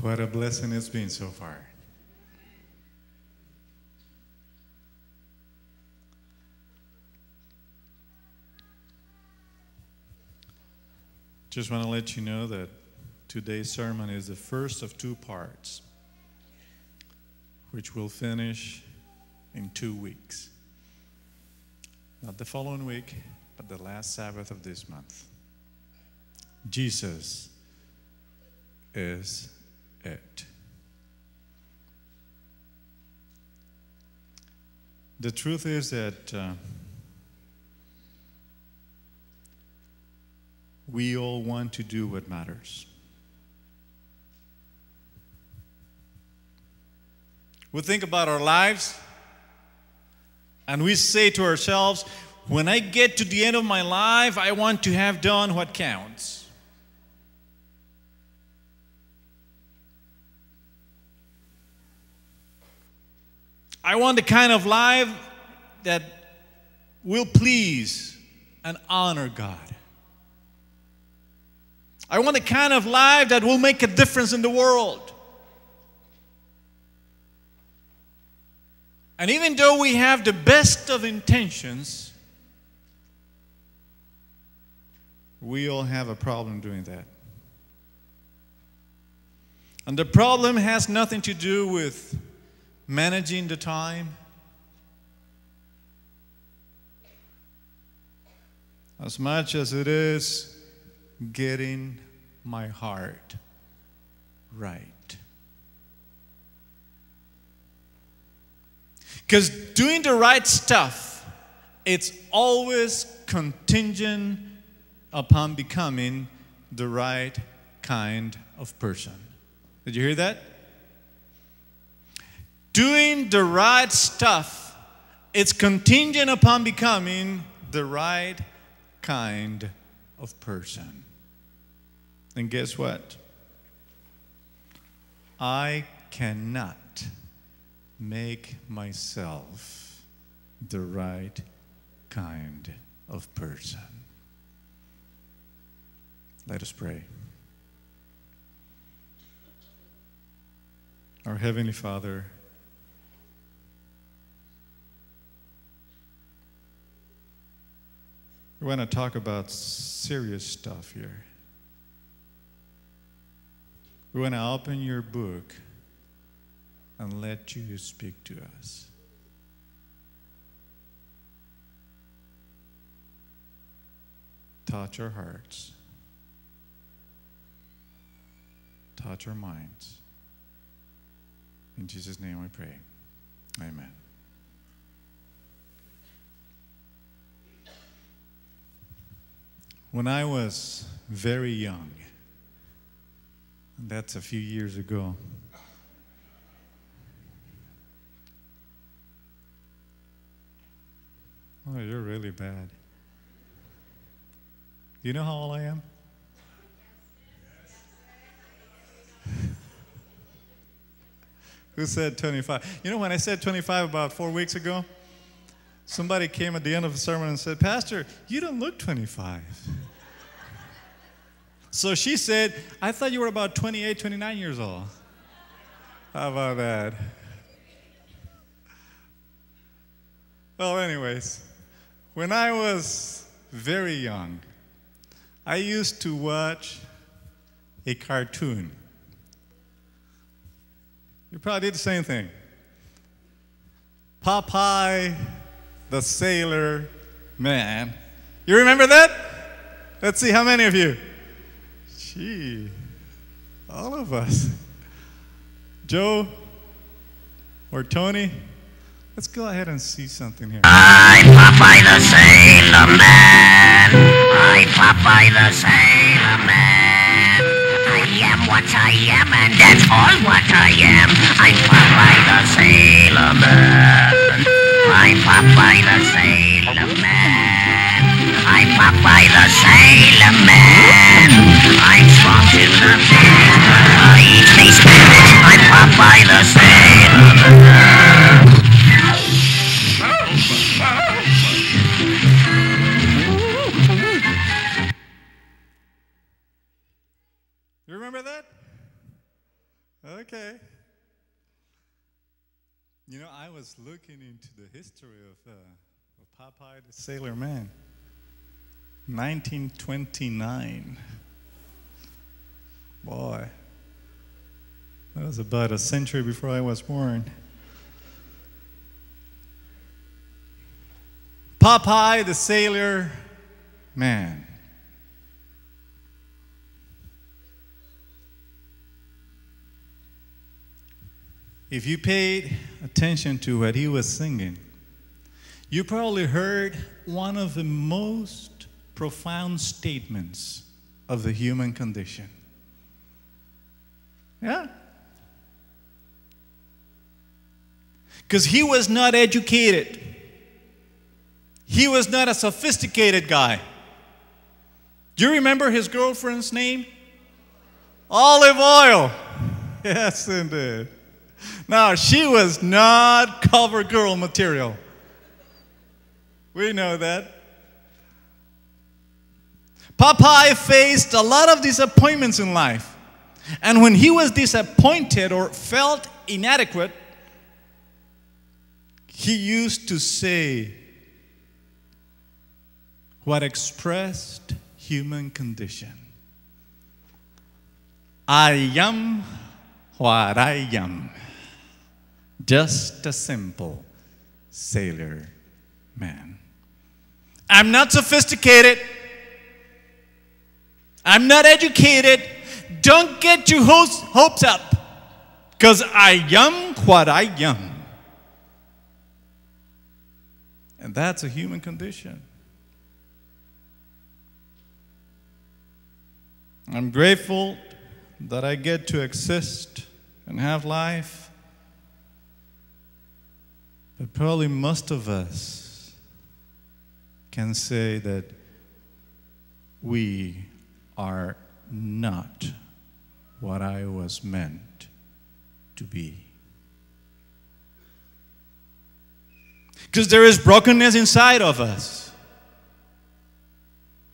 What a blessing it's been so far. Just want to let you know that today's sermon is the first of two parts, which will finish in 2 weeks. Not the following week, but the last Sabbath of this month. Jesus is it. The truth is that we all want to do what matters. We think about our lives and we say to ourselves, when I get to the end of my life, I want to have done what counts. I want the kind of life that will please and honor God. I want the kind of life that will make a difference in the world. And even though we have the best of intentions, we all have a problem doing that. And the problem has nothing to do with managing the time, as much as it is getting my heart right. Because doing the right stuff, it's always contingent upon becoming the right kind of person. Did you hear that? Doing the right stuff, it's contingent upon becoming the right kind of person. And guess what? I cannot make myself the right kind of person. Let us pray. Our Heavenly Father, we want to talk about serious stuff here. We want to open your book and let you speak to us. Touch our hearts. Touch our minds. In Jesus' name we pray. Amen. When I was very young, that's a few years ago, oh, you're really bad. Do you know how old I am? Who said 25? You know, when I said 25 about 4 weeks ago, somebody came at the end of the sermon and said, Pastor, you don't look 25. So she said, I thought you were about 28, 29 years old. How about that? Well, anyways, when I was very young, I used to watch a cartoon. You probably did the same thing. Popeye the Sailor Man. You remember that? Let's see how many of you. Gee, all of us. Joe or Tony, let's go ahead and see something here. I'm Popeye the Sailor Man. I'm Popeye the Sailor Man. I am what I am, and that's all what I am. I'm Popeye the Sailor Man. I'm Popeye the Sailor Man. I'm Popeye the Sailor Man. I'm strong to the finish, but I eat me spinach. I'm Popeye the Sailor Man. You remember that? Okay. You know, I was looking into the history of Popeye the Sailor Man. 1929. Boy, that was about a century before I was born. Popeye the Sailor Man. If you paid attention to what he was singing, you probably heard one of the most profound statements of the human condition. Yeah? Because he was not educated. He was not a sophisticated guy. Do you remember his girlfriend's name? Olive Oil. Yes, indeed. Now, she was not cover girl material. We know that. Popeye faced a lot of disappointments in life. And when he was disappointed or felt inadequate, he used to say what expressed human condition. I am what I am. Just a simple sailor man. I'm not sophisticated. I'm not educated. Don't get your hopes up, because I am what I am. And that's a human condition. I'm grateful that I get to exist and have life. But probably most of us can say that we are not what I was meant to be. Because there is brokenness inside of us.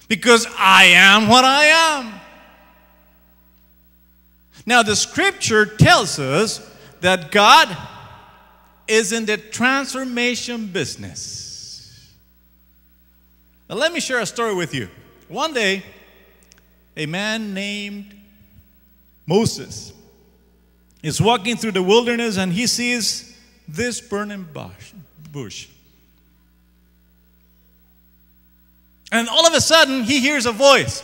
Because I am what I am. Now, the scripture tells us that God is in the transformation business. Now, let me share a story with you. One day, a man named Moses is walking through the wilderness, and he sees this burning bush. And all of a sudden, he hears a voice.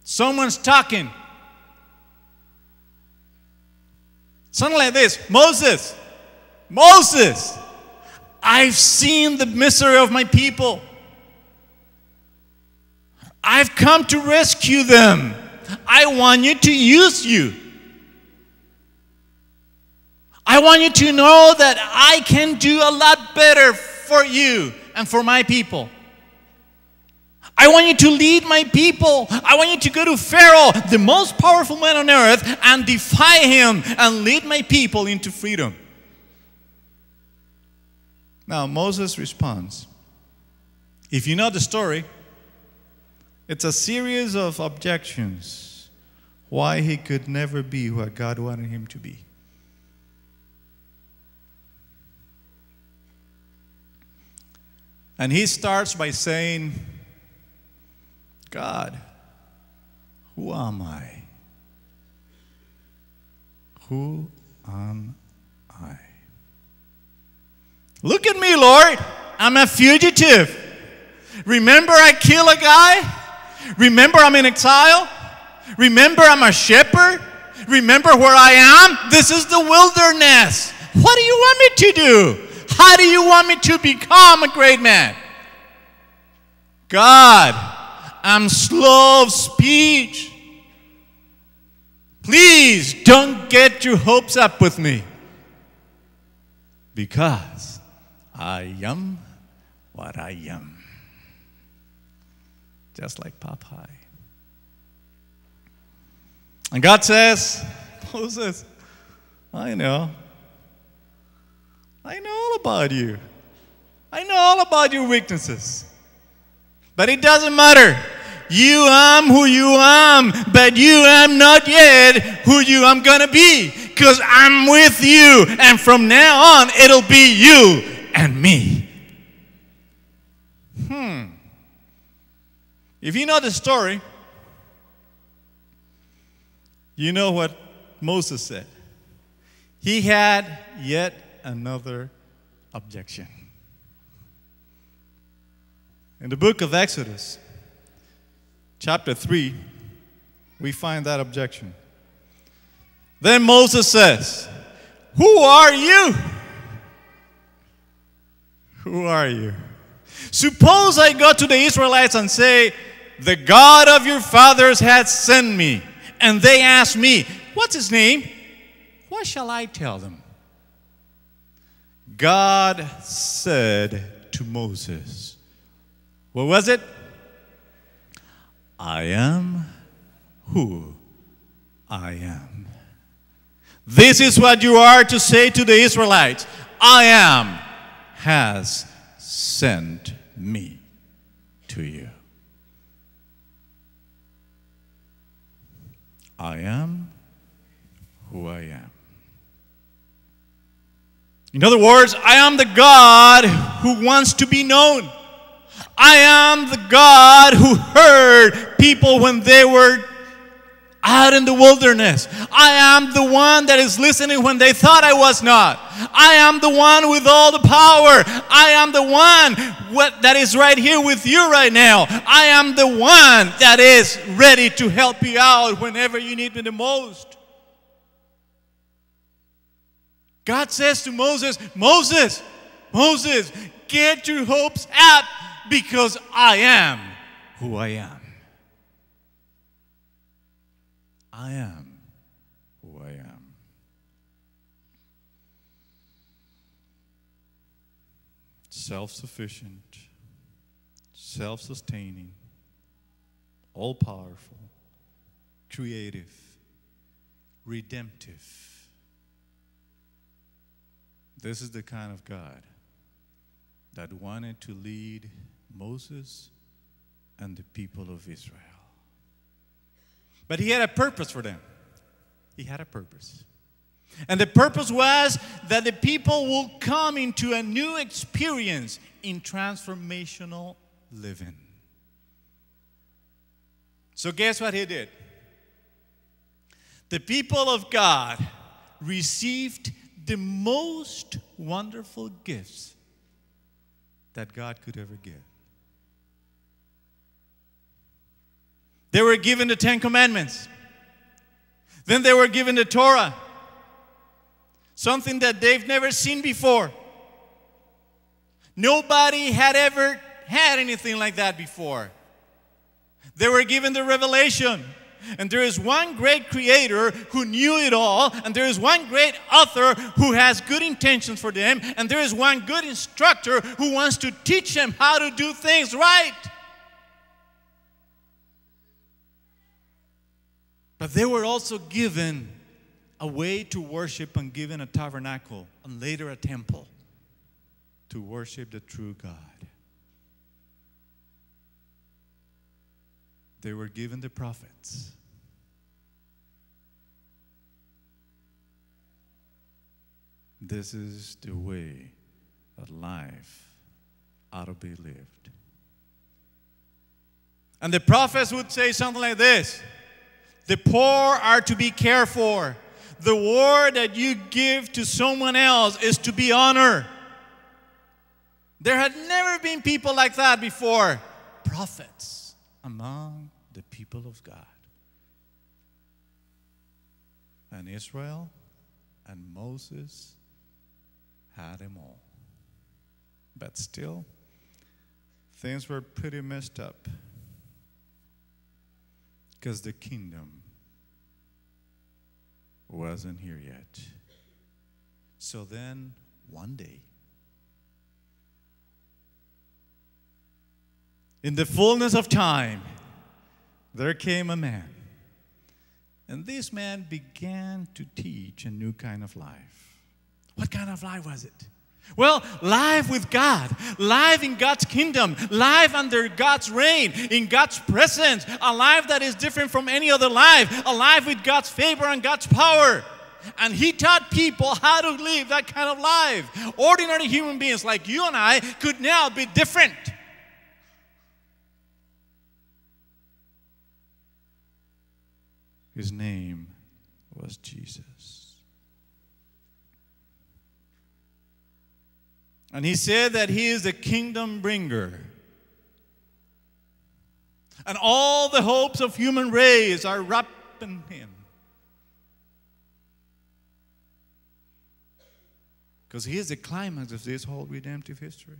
Someone's talking. Something like this: Moses, Moses, I've seen the misery of my people. I've come to rescue them. I want you to use you. I want you to know that I can do a lot better for you and for my people. I want you to lead my people. I want you to go to Pharaoh, the most powerful man on earth, and defy him and lead my people into freedom. Now, Moses responds. If you know the story, it's a series of objections why he could never be what God wanted him to be. And he starts by saying, God, who am I? Who am I? Look at me, Lord. I'm a fugitive. Remember I killed a guy? Remember I'm in exile? Remember I'm a shepherd? Remember where I am? This is the wilderness. What do you want me to do? How do you want me to become a great man? God, I'm slow of speech. Please don't get your hopes up with me, because I am what I am. Just like Popeye. And God says, Moses, I know all about you. I know all about your weaknesses. But it doesn't matter. You are who you are come, but you am not yet who you am going to be, because I'm with you, and from now on, it'll be you and me. If you know the story, you know what Moses said. He had yet another objection. In the book of Exodus, chapter 3, we find that objection. Then Moses says, "Who are you? Who are you? Suppose I go to the Israelites and say, 'The God of your fathers has sent me.' And they ask me, 'What's his name?' What shall I tell them?" God said to Moses, what was it? "I am who I am." This is what you are to say to the Israelites. "I am has sent me to you." I am who I am. In other words, I am the God who wants to be known. I am the God who heard people when they were out in the wilderness. I am the one that is listening when they thought I was not. I am the one with all the power. I am the one that is right here with you right now. I am the one that is ready to help you out whenever you need me the most. God says to Moses, "Moses, Moses, get your hopes up, because I am who I am." I am who I am. Self-sufficient, self-sustaining, all-powerful, creative, redemptive. This is the kind of God that wanted to lead Moses and the people of Israel. But he had a purpose for them. He had a purpose. And the purpose was that the people will come into a new experience in transformational living. So guess what he did? The people of God received the most wonderful gifts that God could ever give. They were given the 10 Commandments. Then they were given the Torah, something that they've never seen before. Nobody had ever had anything like that before. They were given the revelation. And there is one great creator who knew it all. And there is one great author who has good intentions for them. And there is one good instructor who wants to teach them how to do things right. But they were also given a way to worship, and given a tabernacle and later a temple to worship the true God. They were given the prophets. This is the way that life ought to be lived. And the prophets would say something like this: the poor are to be cared for. The word that you give to someone else is to be honored. There had never been people like that before. Prophets among the people of God. And Israel and Moses had them all. But still, things were pretty messed up, because the kingdom wasn't here yet. So then, one day, in the fullness of time, there came a man. And this man began to teach a new kind of life. What kind of life was it? Well, life with God, life in God's kingdom, life under God's reign, in God's presence, a life that is different from any other life, a life with God's favor and God's power. And he taught people how to live that kind of life. Ordinary human beings like you and I could now be different. His name was Jesus. And he said that he is the kingdom bringer. And all the hopes of human race are wrapped in him. Because he is the climax of this whole redemptive history.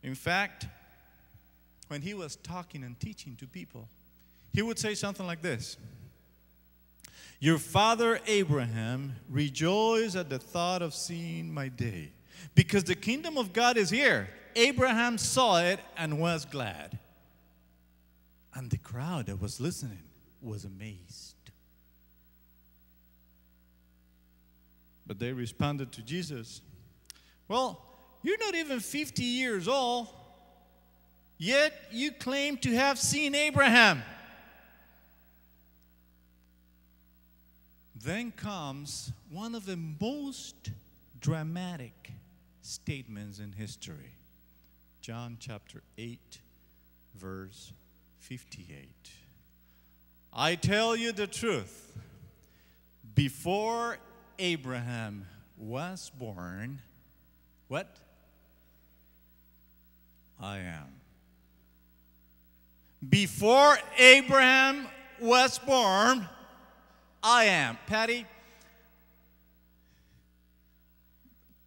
In fact, when he was talking and teaching to people, he would say something like this. Your father Abraham rejoiced at the thought of seeing my day. Because the kingdom of God is here. Abraham saw it and was glad. And the crowd that was listening was amazed. But they responded to Jesus, well, you're not even 50 years old, yet you claim to have seen Abraham. Then comes one of the most dramatic statements in history. John chapter 8, verse 58. I tell you the truth, before Abraham was born, what? I am. Before Abraham was born, I am. Patty,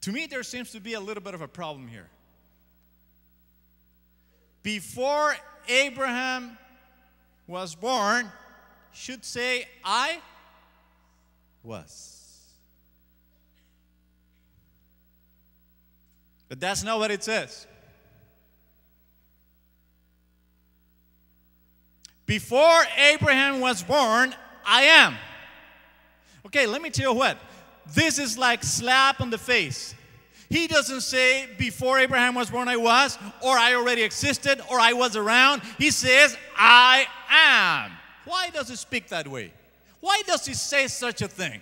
to me there seems to be a little bit of a problem here. Before Abraham was born, should say, I was. But that's not what it says. Before Abraham was born, I am. Okay, let me tell you what. This is like slap on the face. He doesn't say, before Abraham was born, I was, or I already existed, or I was around. He says, I am. Why does he speak that way? Why does he say such a thing?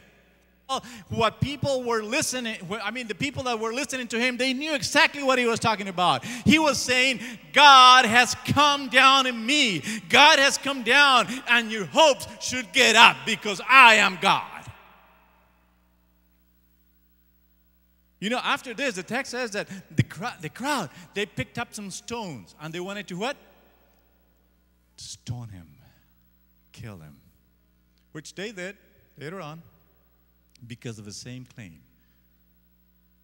Well, what people were listening, the people that were listening to him, they knew exactly what he was talking about. He was saying, God has come down in me. God has come down, and your hopes should get up because I am God. You know, after this, the text says that the crowd, they picked up some stones, and they wanted to what? Stone him, kill him, which they did later on because of the same claim.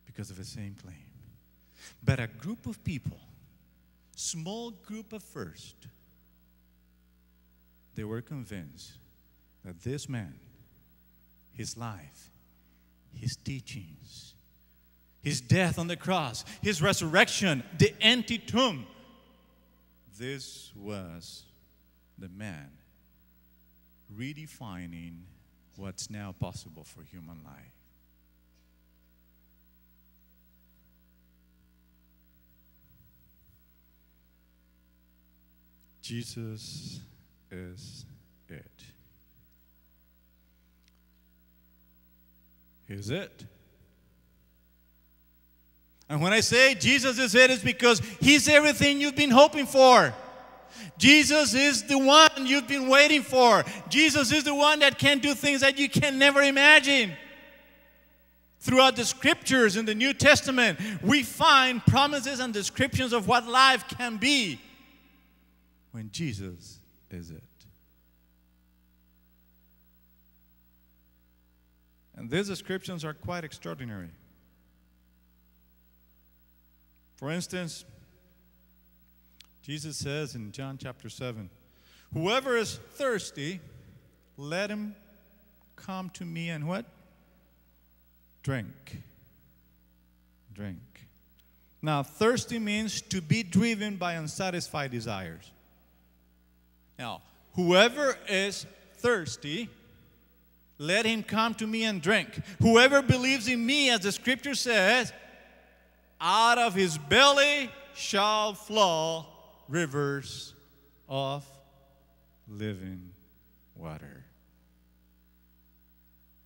Because of the same claim. But a group of people, small group at first, they were convinced that this man, his life, his teachings, his death on the cross, his resurrection, the empty tomb, this was the man redefining what's now possible for human life. Jesus is it. He's it. And when I say Jesus is it, it's because He's everything you've been hoping for. Jesus is the one you've been waiting for. Jesus is the one that can do things that you can never imagine. Throughout the scriptures in the New Testament, we find promises and descriptions of what life can be when Jesus is it. And these descriptions are quite extraordinary. For instance, Jesus says in John chapter 7, whoever is thirsty, let him come to me and what? Drink. Drink. Now, thirsty means to be driven by unsatisfied desires. Now, whoever is thirsty, let him come to me and drink. Whoever believes in me, as the scripture says, out of his belly shall flow rivers of living water.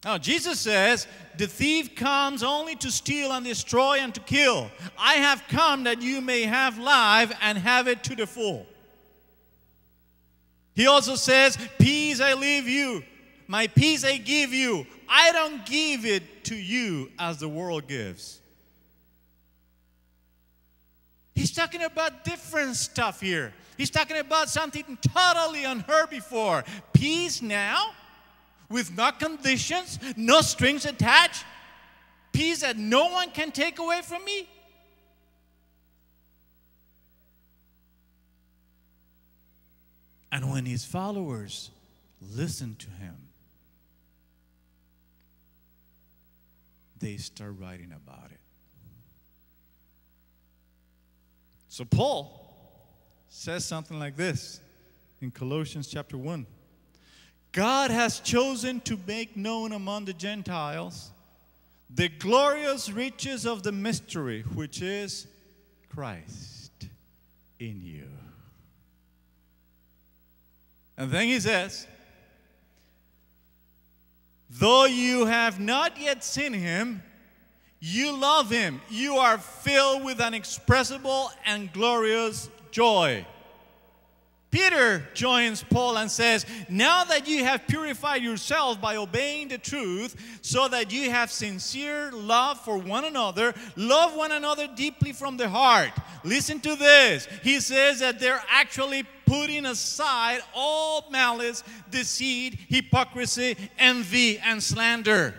Now, Jesus says, the thief comes only to steal and destroy and to kill. I have come that you may have life and have it to the full. He also says, peace I leave you, my peace I give you. I don't give it to you as the world gives. He's talking about different stuff here. He's talking about something totally unheard before. Peace now, with no conditions, no strings attached. Peace that no one can take away from me. And when his followers listened to him, they start writing about it. So Paul says something like this in Colossians chapter 1. God has chosen to make known among the Gentiles the glorious riches of the mystery, which is Christ in you. And then he says, though you have not yet seen him, you love him. You are filled with an inexpressible and glorious joy. Peter joins Paul and says, now that you have purified yourself by obeying the truth, so that you have sincere love for one another, love one another deeply from the heart. Listen to this. He says that they're actually putting aside all malice, deceit, hypocrisy, envy, and slander.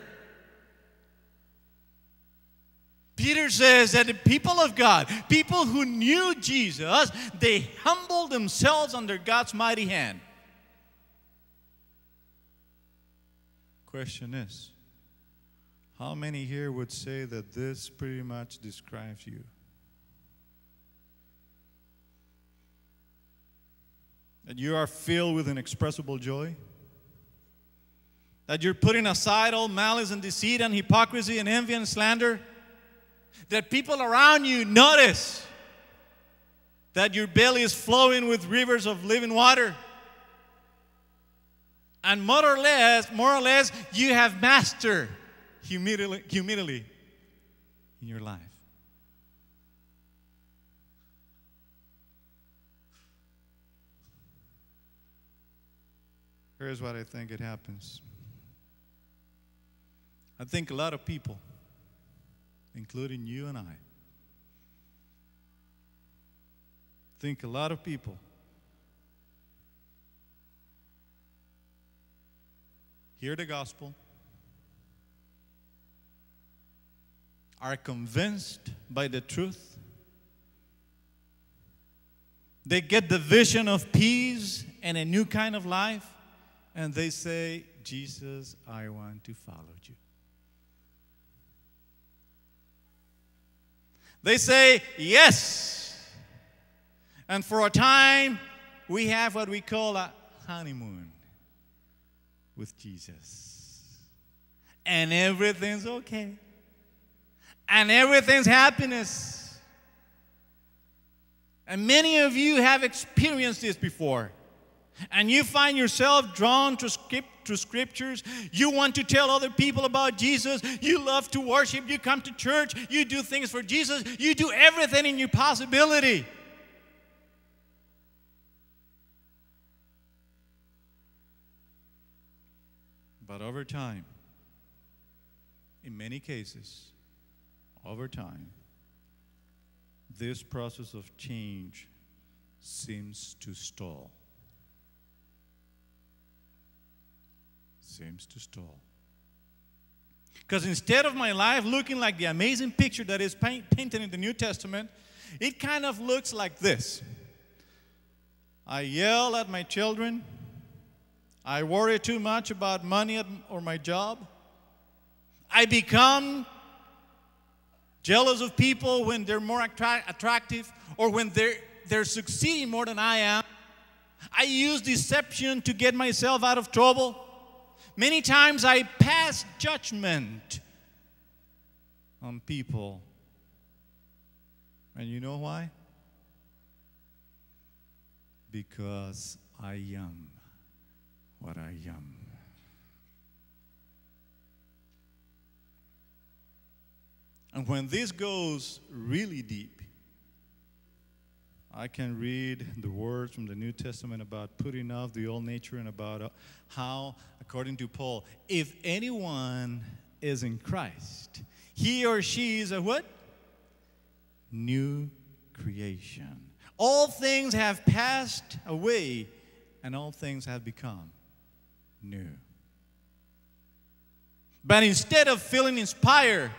Peter says that the people of God, people who knew Jesus, they humbled themselves under God's mighty hand. Question is, how many here would say that this pretty much describes you? That you are filled with inexpressible joy? That you're putting aside all malice and deceit and hypocrisy and envy and slander? That people around you notice that your belly is flowing with rivers of living water. And more or less, you have mastered humility in your life. Here's what I think it happens. I think a lot of people, including you and I, think a lot of people hear the gospel, are convinced by the truth, they get the vision of peace and a new kind of life, and they say, Jesus, I want to follow you. They say, yes. And for a time, we have what we call a honeymoon with Jesus. And everything's okay. And everything's happiness. And many of you have experienced this before. And you find yourself drawn to scriptures. You want to tell other people about Jesus. You love to worship. You come to church. You do things for Jesus. You do everything in your possibility. But over time, in many cases, over time, this process of change seems to stall. Seems to stall. Because instead of my life looking like the amazing picture that is painted in the New Testament, it kind of looks like this. I yell at my children. I worry too much about money or my job. I become jealous of people when they're more attractive or when they're succeeding more than I am. I use deception to get myself out of trouble. Many times I pass judgment on people And you know why? Because I am what I am. And when this goes really deep, I can read the words from the New Testament about putting off the old nature and about how, according to Paul, if anyone is in Christ, he or she is a what? New creation. All things have passed away, and all things have become new. But instead of feeling inspired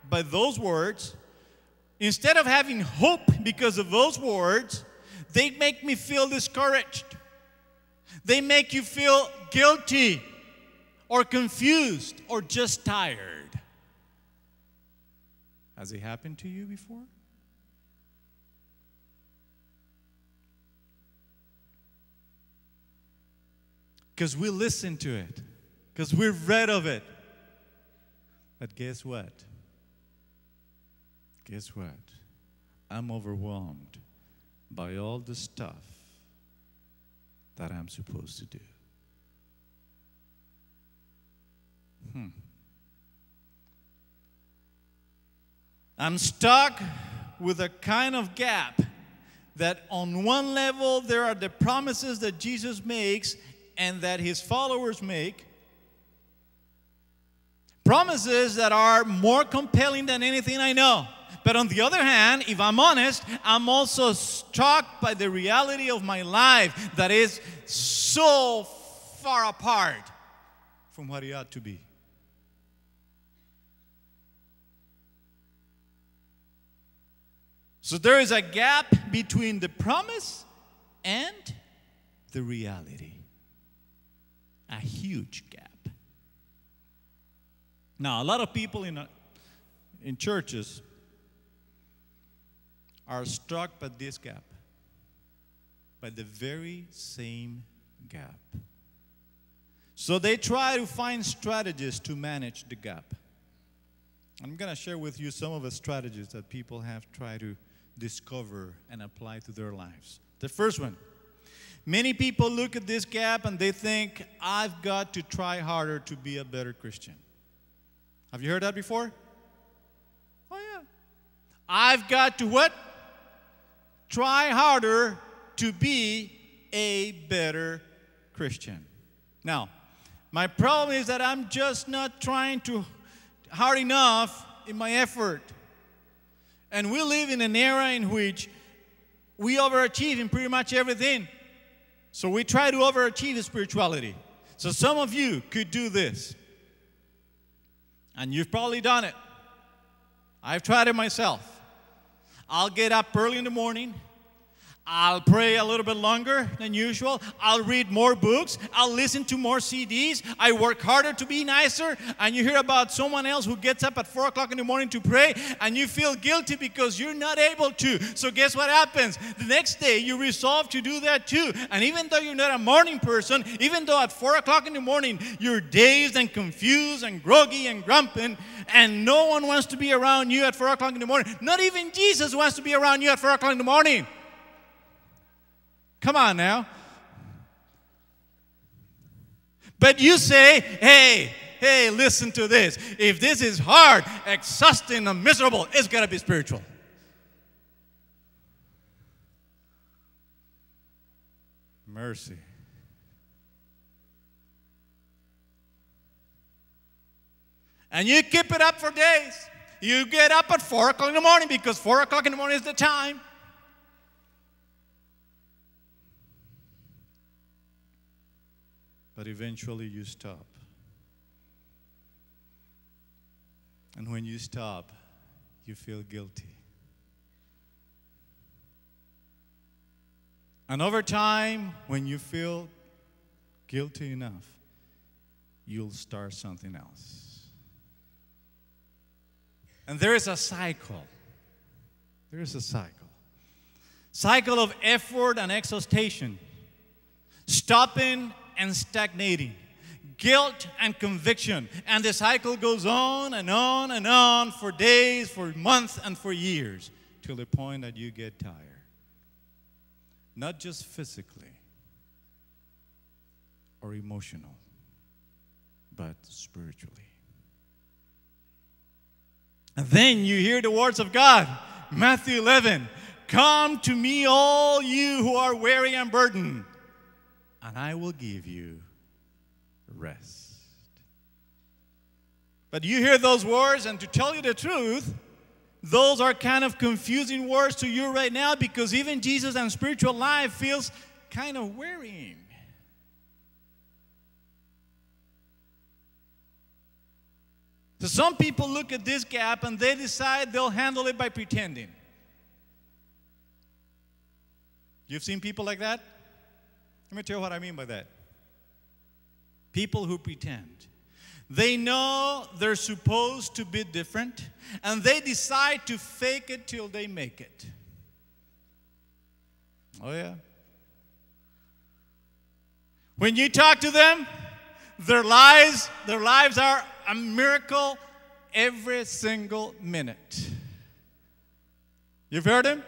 by those words, instead of having hope because of those words, they make me feel discouraged. They make you feel guilty or confused or just tired. Has it happened to you before? Because we listen to it, because we've read of it. But guess what? Guess what? I'm overwhelmed by all the stuff that I'm supposed to do. I'm stuck with a kind of gap that on one level there are the promises that Jesus makes and that his followers make. Promises that are more compelling than anything I know. But on the other hand, if I'm honest, I'm also struck by the reality of my life that is so far apart from what it ought to be. So there is a gap between the promise and the reality. A huge gap. Now, a lot of people in churches are struck by this gap, by the very same gap. So they try to find strategies to manage the gap. I'm going to share with you some of the strategies that people have tried to discover and apply to their lives. The first one, many people look at this gap and they think, I've got to try harder to be a better Christian. Have you heard that before? Oh, yeah. I've got to what? Try harder to be a better Christian. Now, my problem is that I'm just not trying to hard enough in my effort. And we live in an era in which we overachieve in pretty much everything. So we try to overachieve in spirituality. So some of you could do this. And you've probably done it. I've tried it myself. I'll get up early in the morning. I'll pray a little bit longer than usual. I'll read more books. I'll listen to more CDs. I work harder to be nicer. And you hear about someone else who gets up at 4 o'clock in the morning to pray, and you feel guilty because you're not able to. So guess what happens? The next day, you resolve to do that too. And even though you're not a morning person, even though at 4 o'clock in the morning, you're dazed and confused and groggy and grumpy, and no one wants to be around you at 4 o'clock in the morning. Not even Jesus wants to be around you at 4 o'clock in the morning. Come on now. But you say, hey, listen to this. If this is hard, exhausting, and miserable, it's got to be spiritual. Mercy. And you keep it up for days. You get up at 4 o'clock in the morning because 4 o'clock in the morning is the time. But eventually you stop. And when you stop, you feel guilty. And over time, when you feel guilty enough, you'll start something else. And there is a cycle. There is a cycle. Cycle of effort and exhaustion. Stopping and stagnating, guilt and conviction, and the cycle goes on and on and on for days, for months, and for years. till the point that you get tired. Not just physically or emotional, but spiritually. And then you hear the words of God, Matthew 11, "Come to me, all you who are weary and burdened, and I will give you rest." But you hear those words, and to tell you the truth, those are kind of confusing words to you right now, because even Jesus and spiritual life feels kind of wearying. So some people look at this gap and they decide they'll handle it by pretending. You've seen people like that? Let me tell you what I mean by that. People who pretend. They know they're supposed to be different, and they decide to fake it till they make it. Oh, yeah. When you talk to them, their lives are a miracle every single minute. You've heard them?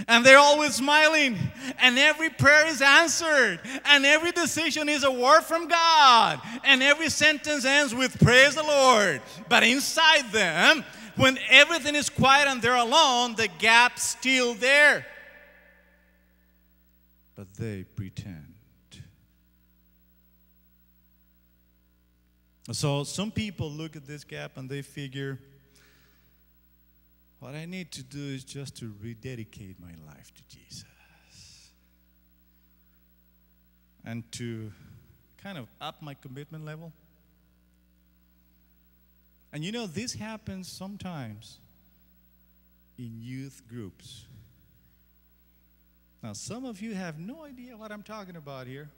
And they're always smiling, and every prayer is answered, and every decision is a word from God, and every sentence ends with praise the Lord. But inside them, when everything is quiet and they're alone, the gap's still there. But they pretend. So some people look at this gap and they figure, what I need to do is just to rededicate my life to Jesus. And to kind of up my commitment level. And you know, this happens sometimes in youth groups. Now, some of you have no idea what I'm talking about here,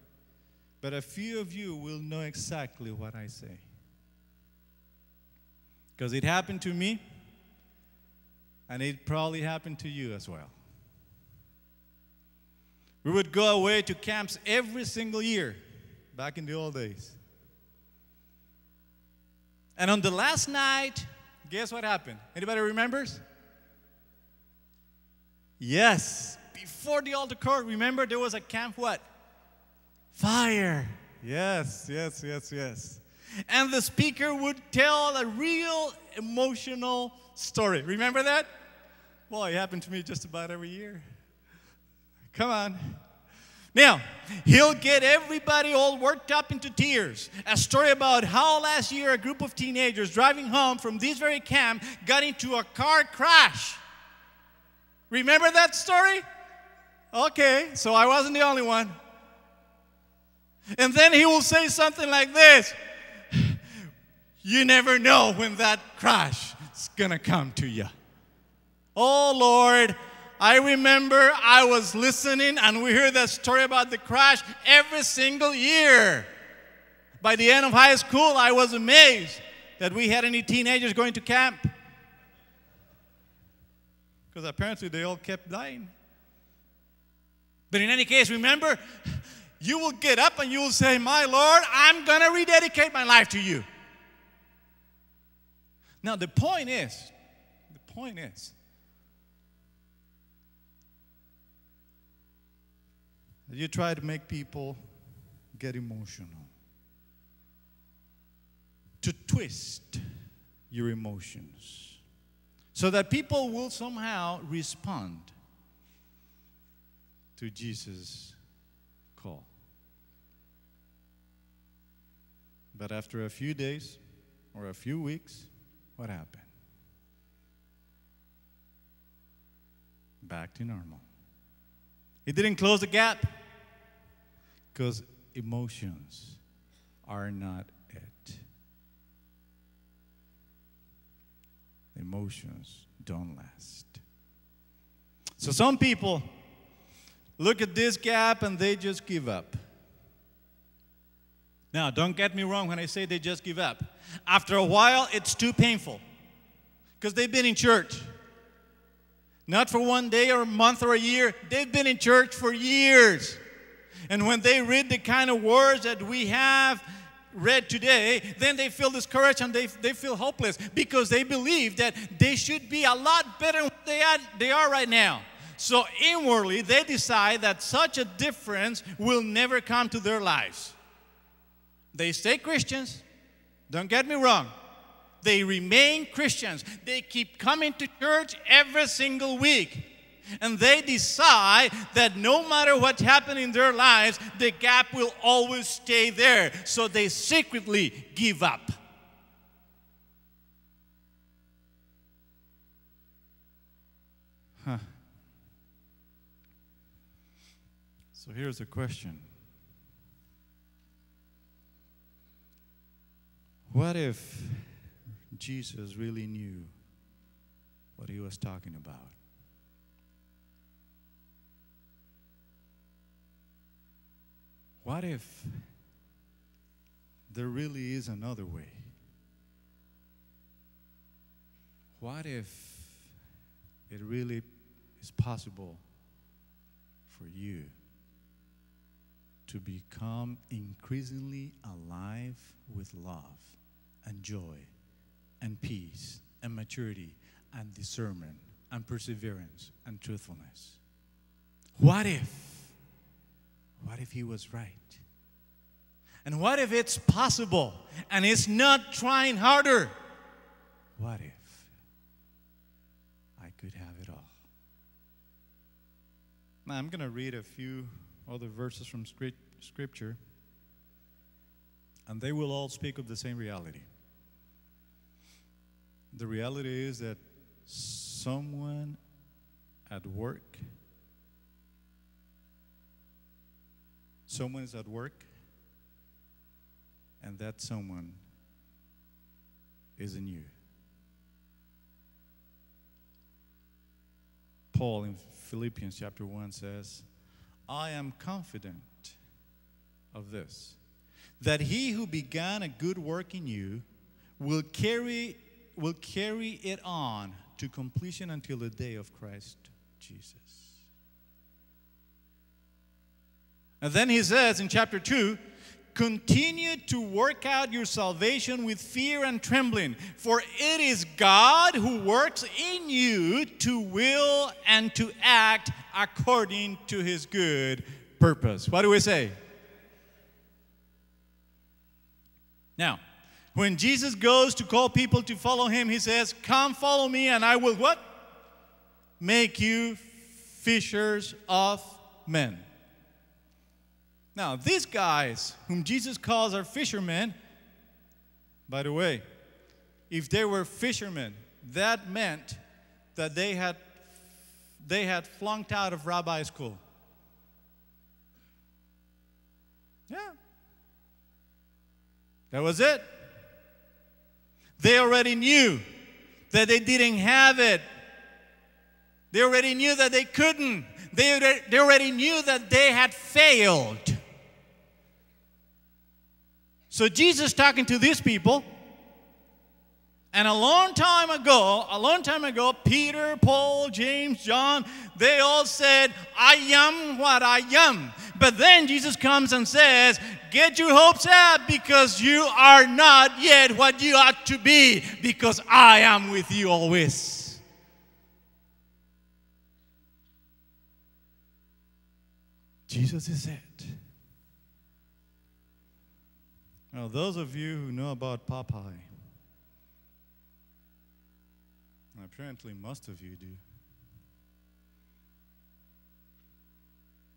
but a few of you will know exactly what I say. Because it happened to me, and it probably happened to you as well. We would go away to camps every single year back in the old days. And on the last night, guess what happened? Anybody remembers? Yes, before the altar call, remember there was a camp what? Fire. Yes. And the speaker would tell a real emotional story. Remember that? Well, it happened to me just about every year. Come on. Now, he'll get everybody all worked up into tears. A story about how last year a group of teenagers driving home from this very camp got into a car crash. Remember that story? Okay, so I wasn't the only one. And then he will say something like this. You never know when that crash is going to come to you. Oh, Lord, I remember I was listening and we heard that story about the crash every single year. By the end of high school, I was amazed that we had any teenagers going to camp. Because apparently they all kept dying. But in any case, remember, you will get up and you will say, my Lord, I'm going to rededicate my life to you. Now, the point is, you try to make people get emotional, to twist your emotions, so that people will somehow respond to Jesus' call. But after a few days or a few weeks, what happened? Back to normal. It didn't close the gap because emotions are not it. Emotions don't last. So some people look at this gap and they just give up. Now, don't get me wrong when I say they just give up. After a while, it's too painful because they've been in church. Not for one day or a month or a year. They've been in church for years. And when they read the kind of words that we have read today, then they feel discouraged and they feel hopeless because they believe that they should be a lot better than they are right now. So inwardly, they decide that such a difference will never come to their lives. They stay Christians. Don't get me wrong. They remain Christians. They keep coming to church every single week. And they decide that no matter what happens in their lives, the gap will always stay there. So they secretly give up. So here's a question. What if Jesus really knew what he was talking about? What if there really is another way? What if it really is possible for you to become increasingly alive with love and joy and peace and maturity and discernment and perseverance and truthfulness? What if he was right? And what if it's possible and it's not trying harder? What if I could have it all? Now I'm going to read a few other verses from Scripture, and they will all speak of the same reality. The reality is that someone at work, someone is at work, and that someone isn't you. Paul in Philippians chapter 1 says, I am confident of this, that he who began a good work in you will carry it on to completion until the day of Christ Jesus. And then he says in chapter 2, continue to work out your salvation with fear and trembling, for it is God who works in you to will and to act according to his good purpose. What do we say? Now, when Jesus goes to call people to follow him, he says, come follow me and I will what? Make you fishers of men. Now, these guys whom Jesus calls are fishermen, by the way, if they were fishermen, that meant that they had flunked out of rabbi school. Yeah. That was it. They already knew that they didn't have it. They already knew that they couldn't. They already knew that they had failed. So Jesus talking to these people, and a long time ago, Peter, Paul, James, John, they all said, I am what I am. But then Jesus comes and says, get your hopes up because you are not yet what you ought to be, because I am with you always. Jesus is it. Now, those of you who know about Popeye, and apparently most of you do,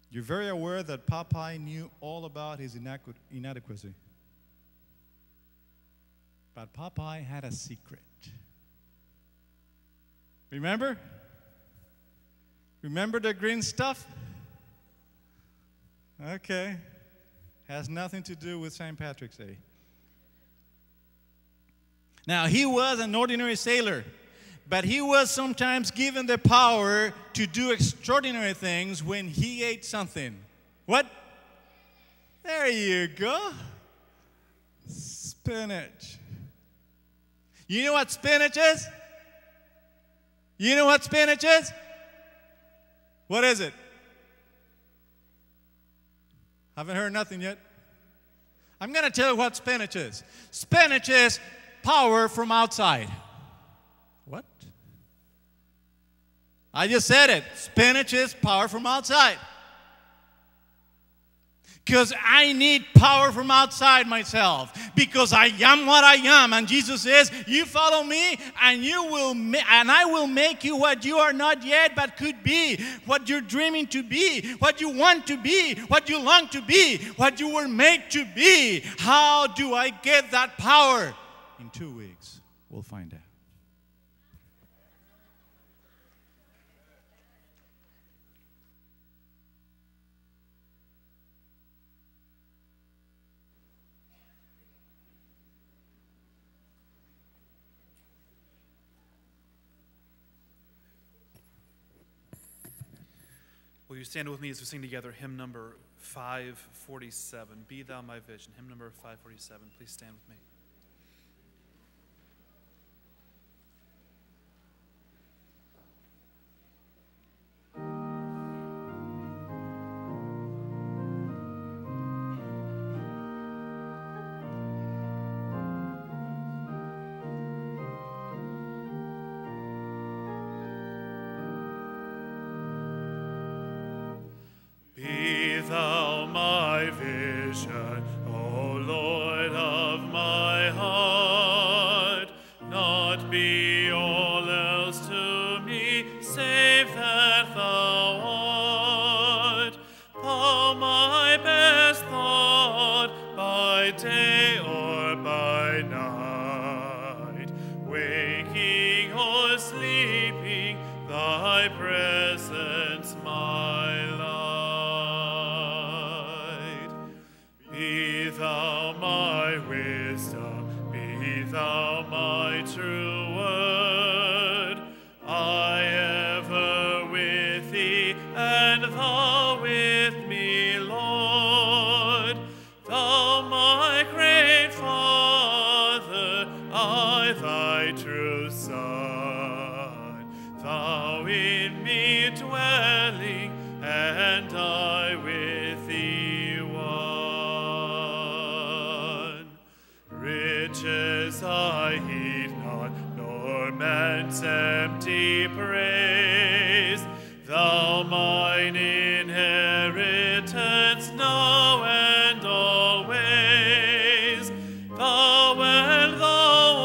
you're very aware that Popeye knew all about his inadequacy. But Popeye had a secret. Remember? Remember the green stuff? Okay. Has nothing to do with St. Patrick's Day. Now, he was an ordinary sailor, but he was sometimes given the power to do extraordinary things when he ate something. What? There you go. Spinach. You know what spinach is? You know what spinach is? What is it? Haven't heard nothing yet. I'm going to tell you what spinach is. Spinach is power from outside. What? I just said it. Spinach is power from outside. Because I need power from outside myself. Because I am what I am. And Jesus says, you follow me and I will make you what you are not yet but could be. What you're dreaming to be. What you want to be. What you long to be. What you were made to be. How do I get that power? In 2 weeks, we'll find out. Will you stand with me as we sing together hymn number 547, Be Thou My Vision, hymn number 547. Please stand with me. Be thou my vision, O Lord of my heart, not be all else to me, save that thou art. Thou my best thought, by day or by night, waking or sleeping, thy presence my light. Be thou my wisdom, be thou my true word. I ever with thee, and thou with me, Lord. Thou my great Father, I thy true Son. Thou in me dwelling, and I with thee one. Riches I heed not, nor man's empty praise. Thou mine inheritance now and always. Thou and thou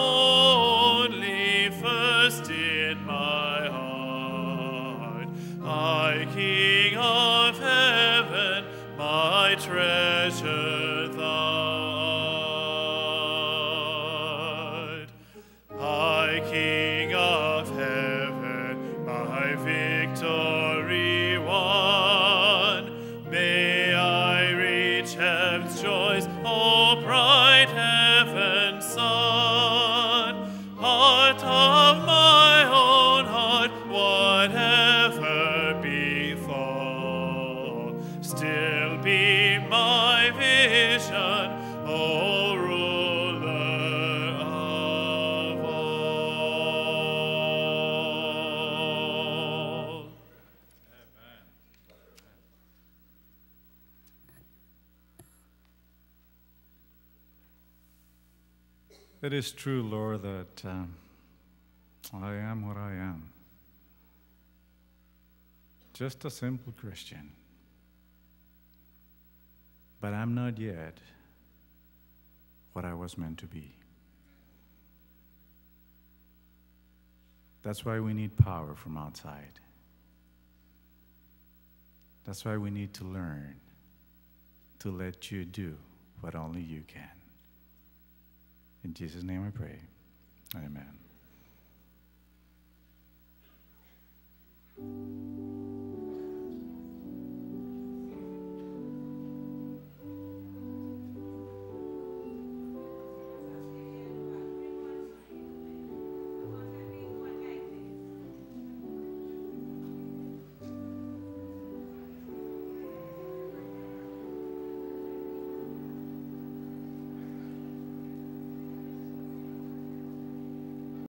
only first in my heart. I, King of heaven, my treasure thou art. I, King of heaven, my victory won. May I reach heaven's joys, O bright heaven's sun. Heart of my own heart, whatever befall, still be my vision, O ruler of all. It is true, Lord, that I am what I am. Just a simple Christian. But I'm not yet what I was meant to be. That's why we need power from outside. That's why we need to learn to let you do what only you can. In Jesus' name I pray. Amen.